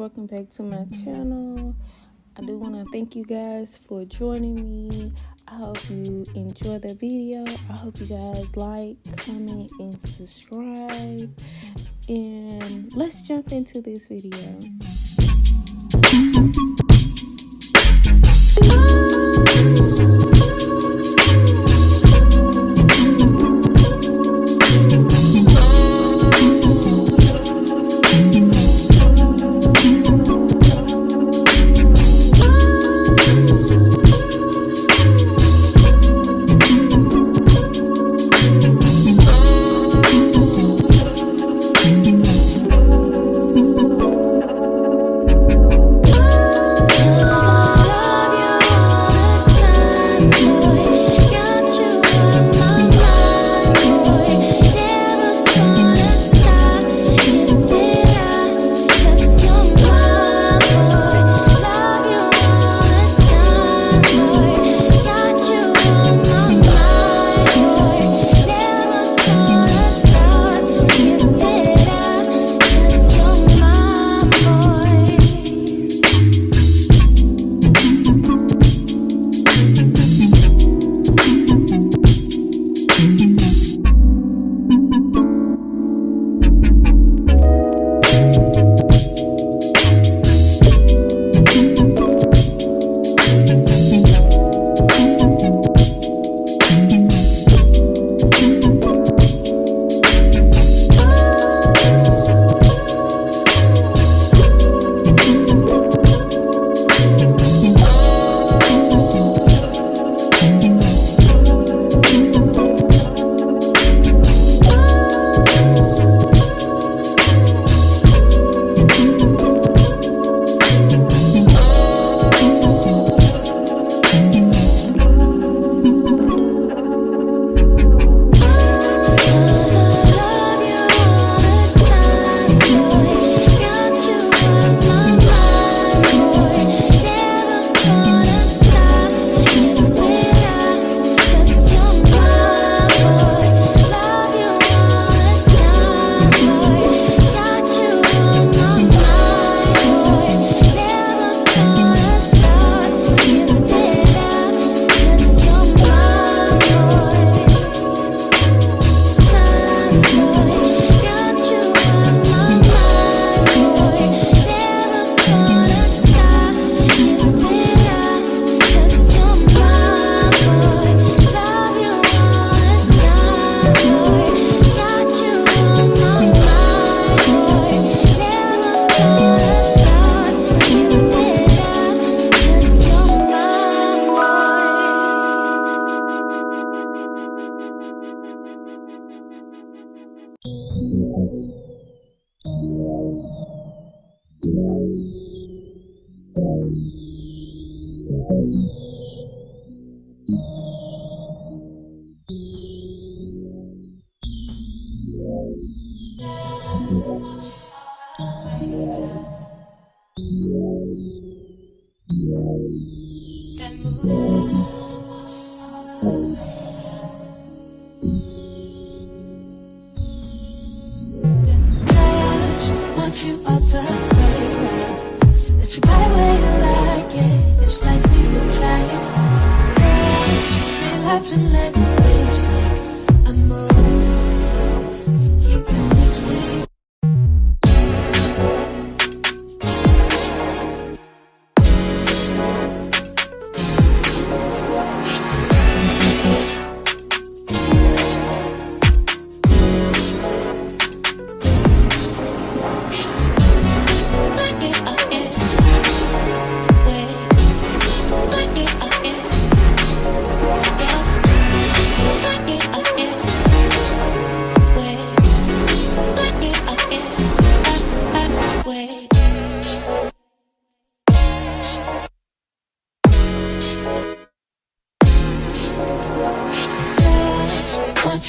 welcome back to my channel. I do want to thank you guys for joining me. I hope you enjoy the video. I hope you guys like, comment, and subscribe. And let's jump into this video.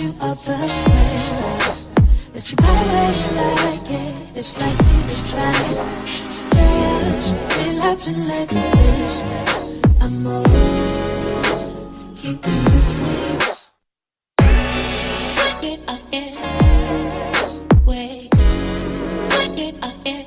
You up the way that you buy where you like it. It's like we can try it. Just relax and let me slip. I'm more keep in between. Break it up in wait. Break it up in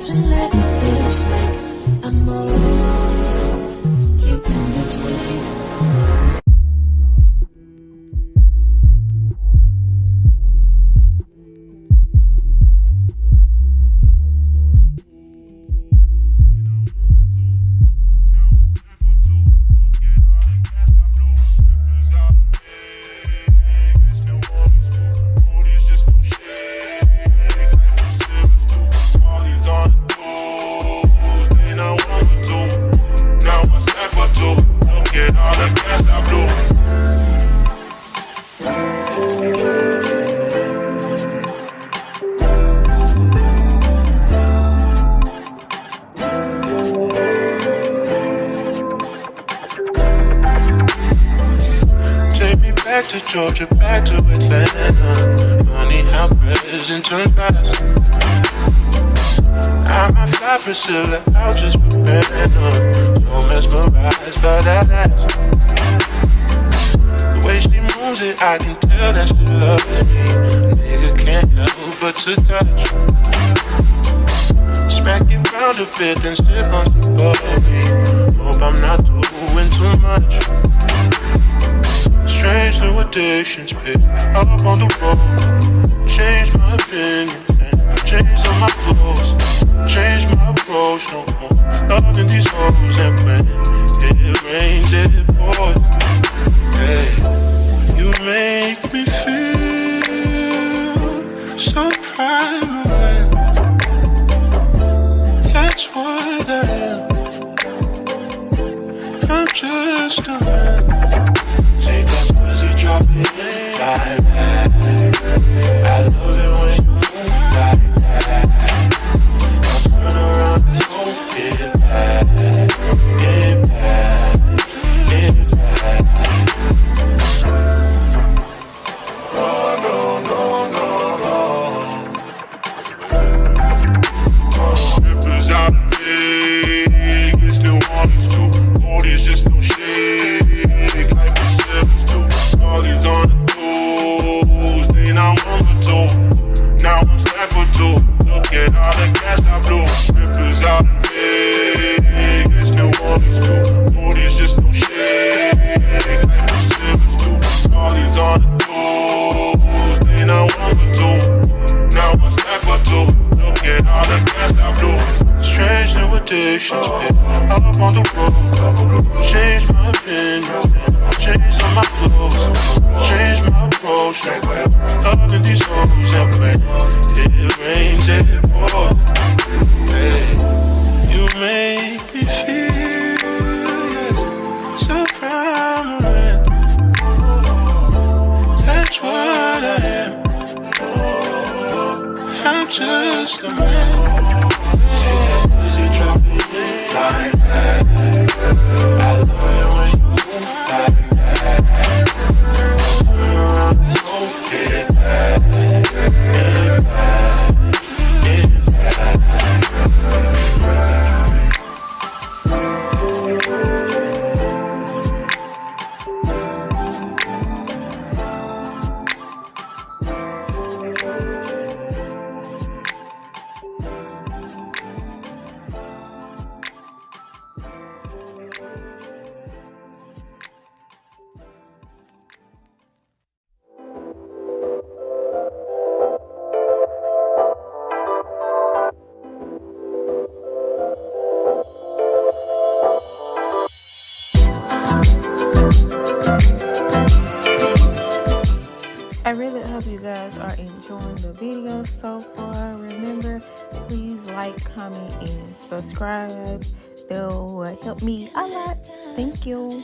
relapsing like this, like I'm all keeping between. Georgia, back to Atlanta. Funny how present turns past. I might fly Priscilla out just for better. So mesmerized by that ass. The way she moves it, I can tell that she loves me. Nigga can't help but to touch. Smack it round a bit, then sip on some bubbly. Hope I'm not doing too much. Strange new addictions pick up on the road. Change my opinions and change all my flows. Change my approach, no more loving these hoes. And when it rains, it pours. Hey, you make me feel so primal. That's what I am. I'm just a man. Take that pussy, drop it like that. I love it when you move like that. Now turn around and go get back, get back, get back. No, no, no, no, no. Strippers out in Vegas, New Orleans too. Oldies just no shade. All on the tools, they not one or two. Now I'm stack or two. Look at all the cash I blew. Rippers out in Vegas, New Orleans too. Booties just no shake, like the silvers do. All on the tools, they not one or two. Now I'm stack or two. Look at all the cash I blew. Strange new addictions, up on the road. Change my opinion. Change all my flows, change my approach. Loving these hoes, and when it rains, it pours. Hey, you make me feel so prominent. That's what I am. I'm just a man. Take that pussy, drop it like that. I love it when you move like that. I really hope you guys are enjoying the video so far. Remember, please like, comment, and subscribe. That will help me a lot. Thank you.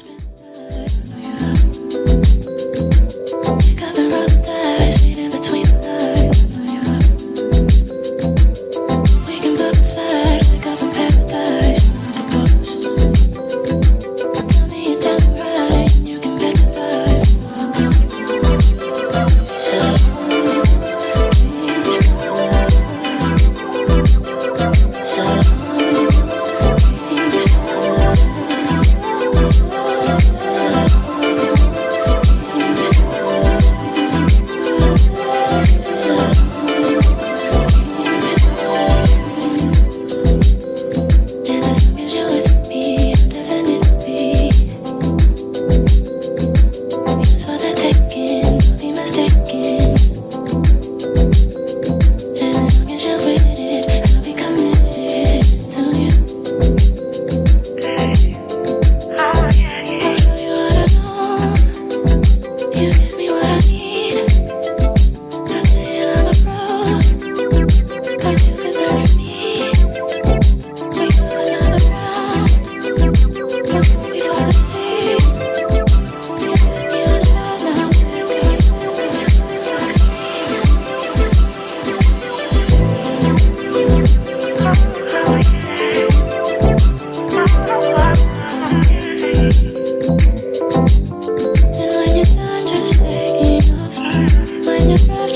So try.